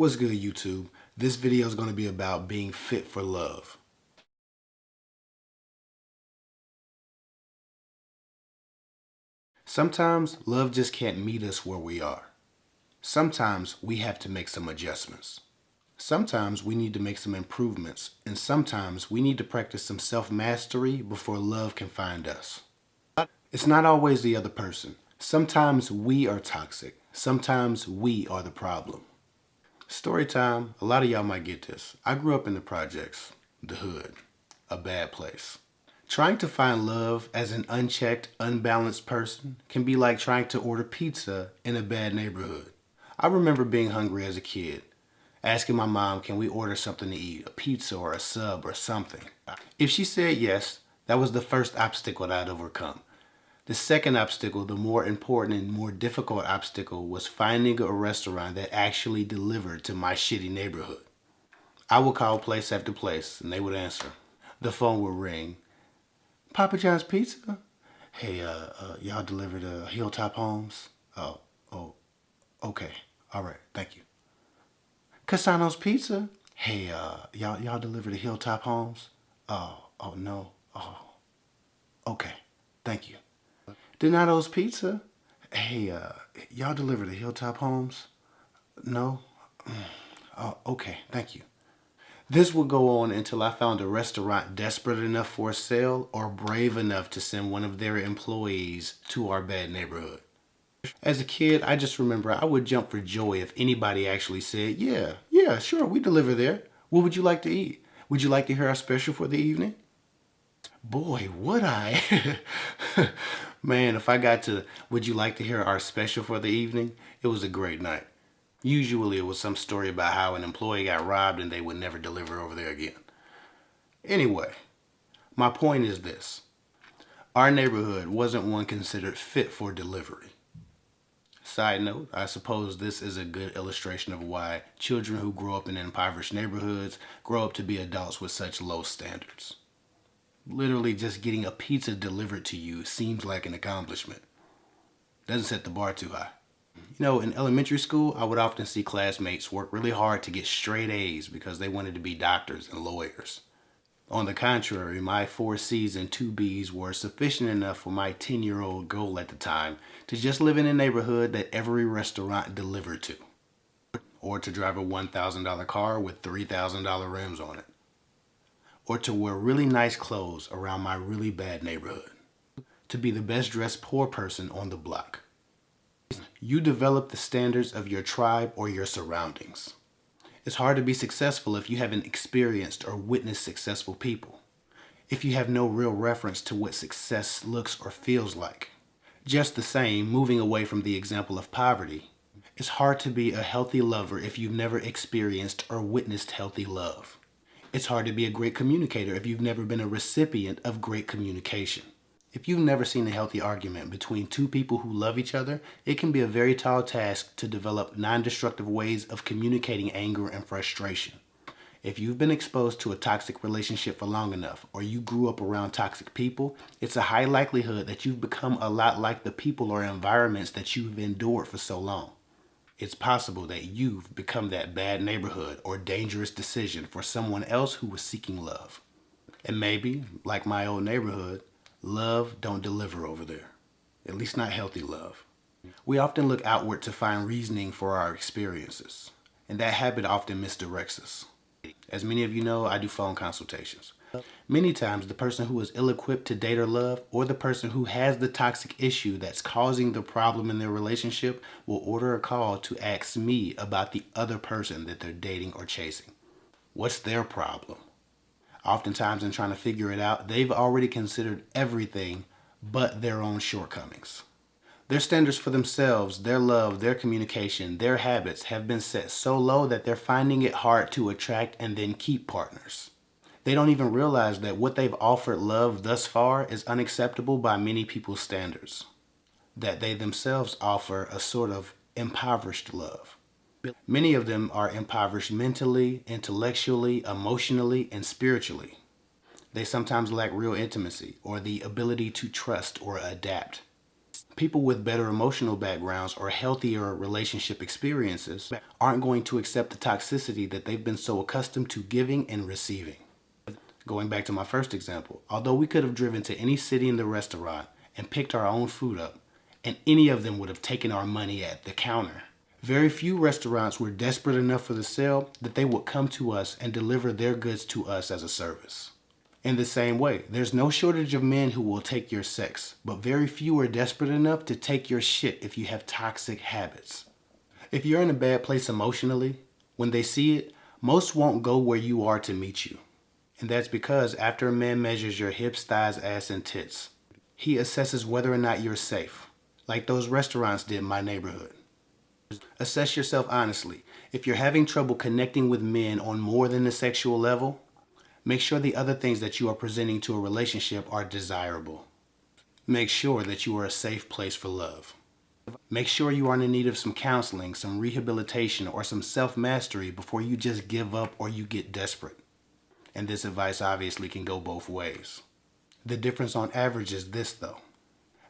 What's good, YouTube? This video is going to be about being fit for love. Sometimes love just can't meet us where we are. Sometimes we have to make some adjustments. Sometimes we need to make some improvements, and sometimes we need to practice some self-mastery before love can find us. It's not always the other person. Sometimes we are toxic. Sometimes we are the problem. Story time. A lot of y'all might get this. I grew up in the projects, the hood, a bad place. Trying to find love as an unchecked, unbalanced person can be like trying to order pizza in a bad neighborhood. I remember being hungry as a kid, asking my mom, can we order something to eat, a pizza or a sub or something? If she said yes, that was the first obstacle that I'd overcome. The second obstacle, the more important and more difficult obstacle, was finding a restaurant that actually delivered to my shitty neighborhood. I would call place after place, and they would answer. The phone would ring. Papa John's Pizza? Hey, y'all deliver to Hilltop Homes? Oh, okay. All right, thank you. Casano's Pizza? Hey, y'all deliver to Hilltop Homes? Oh, no. Oh, okay, thank you. Donato's Pizza? Hey, y'all deliver to Hilltop Homes? No? Oh, okay, thank you. This would go on until I found a restaurant desperate enough for a sale or brave enough to send one of their employees to our bad neighborhood. As a kid, I just remember I would jump for joy if anybody actually said, yeah, sure, we deliver there. What would you like to eat? Would you like to hear our special for the evening? Boy, would I. Man, if I got to, would you like to hear our special for the evening? It was a great night. Usually it was some story about how an employee got robbed and they would never deliver over there again. Anyway, my point is this. Our neighborhood wasn't one considered fit for delivery. Side note, I suppose this is a good illustration of why children who grow up in impoverished neighborhoods grow up to be adults with such low standards. Literally just getting a pizza delivered to you seems like an accomplishment. Doesn't set the bar too high. You know, in elementary school, I would often see classmates work really hard to get straight A's because they wanted to be doctors and lawyers. On the contrary, my 4 C's and 2 B's were sufficient enough for my 10-year-old goal at the time to just live in a neighborhood that every restaurant delivered to. Or to drive a $1,000 car with $3,000 rims on it. Or to wear really nice clothes around my really bad neighborhood. To be the best dressed poor person on the block. You develop the standards of your tribe or your surroundings. It's hard to be successful if you haven't experienced or witnessed successful people. If you have no real reference to what success looks or feels like. Just the same, moving away from the example of poverty, it's hard to be a healthy lover if you've never experienced or witnessed healthy love. It's hard to be a great communicator if you've never been a recipient of great communication. If you've never seen a healthy argument between 2 people who love each other, it can be a very tall task to develop non-destructive ways of communicating anger and frustration. If you've been exposed to a toxic relationship for long enough, or you grew up around toxic people, it's a high likelihood that you've become a lot like the people or environments that you've endured for so long. It's possible that you've become that bad neighborhood or dangerous decision for someone else who was seeking love. And maybe, like my old neighborhood, love don't deliver over there. At least not healthy love. We often look outward to find reasoning for our experiences, and that habit often misdirects us. As many of you know, I do phone consultations. Many times the person who is ill-equipped to date or love, or the person who has the toxic issue that's causing the problem in their relationship, will order a call to ask me about the other person that they're dating or chasing. What's their problem? Oftentimes in trying to figure it out, they've already considered everything but their own shortcomings. Their standards for themselves, their love, their communication, their habits have been set so low that they're finding it hard to attract and then keep partners. They don't even realize that what they've offered love thus far is unacceptable by many people's standards. That they themselves offer a sort of impoverished love. Many of them are impoverished mentally, intellectually, emotionally, and spiritually. They sometimes lack real intimacy or the ability to trust or adapt. People with better emotional backgrounds or healthier relationship experiences aren't going to accept the toxicity that they've been so accustomed to giving and receiving. Going back to my first example, although we could have driven to any city in the restaurant and picked our own food up, and any of them would have taken our money at the counter, very few restaurants were desperate enough for the sale that they would come to us and deliver their goods to us as a service. In the same way, there's no shortage of men who will take your sex, but very few are desperate enough to take your shit if you have toxic habits. If you're in a bad place emotionally, when they see it, most won't go where you are to meet you. And that's because after a man measures your hips, thighs, ass, and tits, he assesses whether or not you're safe, like those restaurants did in my neighborhood. Assess yourself honestly. If you're having trouble connecting with men on more than the sexual level, make sure the other things that you are presenting to a relationship are desirable. Make sure that you are a safe place for love. Make sure you are in need of some counseling, some rehabilitation, or some self-mastery before you just give up or you get desperate. And this advice obviously can go both ways. The difference on average is this though.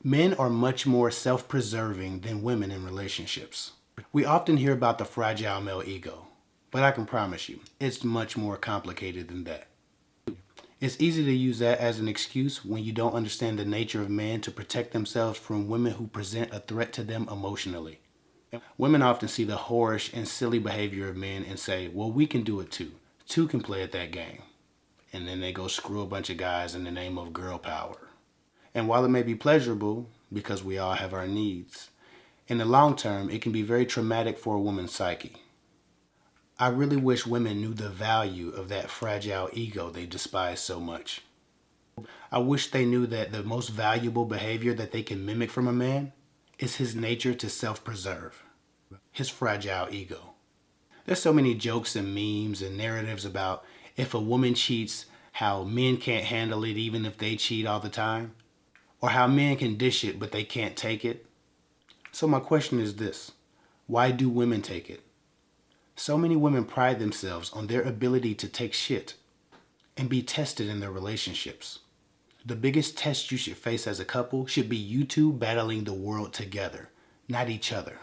Men are much more self-preserving than women in relationships. We often hear about the fragile male ego, but I can promise you, it's much more complicated than that. It's easy to use that as an excuse when you don't understand the nature of men to protect themselves from women who present a threat to them emotionally. Women often see the whorish and silly behavior of men and say, well, we can do it too. Two can play at that game. And then they go screw a bunch of guys in the name of girl power. And while it may be pleasurable, because we all have our needs, in the long term, it can be very traumatic for a woman's psyche. I really wish women knew the value of that fragile ego they despise so much. I wish they knew that the most valuable behavior that they can mimic from a man is his nature to self-preserve, his fragile ego. There's so many jokes and memes and narratives about if a woman cheats, how men can't handle it even if they cheat all the time, or how men can dish it but they can't take it. So my question is this: why do women take it? So many women pride themselves on their ability to take shit and be tested in their relationships. The biggest test you should face as a couple should be you two battling the world together, not each other.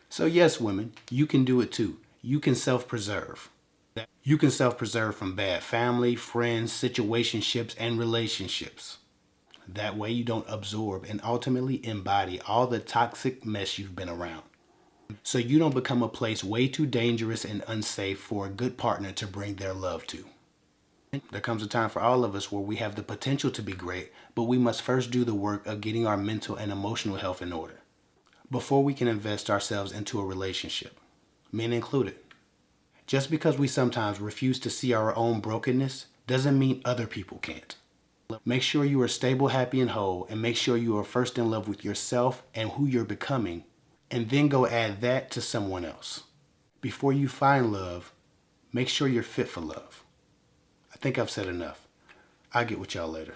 So yes, women, you can do it too. You can self-preserve. You can self-preserve from bad family, friends, situationships, and relationships. That way you don't absorb and ultimately embody all the toxic mess you've been around. So you don't become a place way too dangerous and unsafe for a good partner to bring their love to. There comes a time for all of us where we have the potential to be great, but we must first do the work of getting our mental and emotional health in order before we can invest ourselves into a relationship, men included. Just because we sometimes refuse to see our own brokenness doesn't mean other people can't. Make sure you are stable, happy, and whole, and make sure you are first in love with yourself and who you're becoming, and then go add that to someone else. Before you find love, make sure you're fit for love. I think I've said enough. I'll get with y'all later.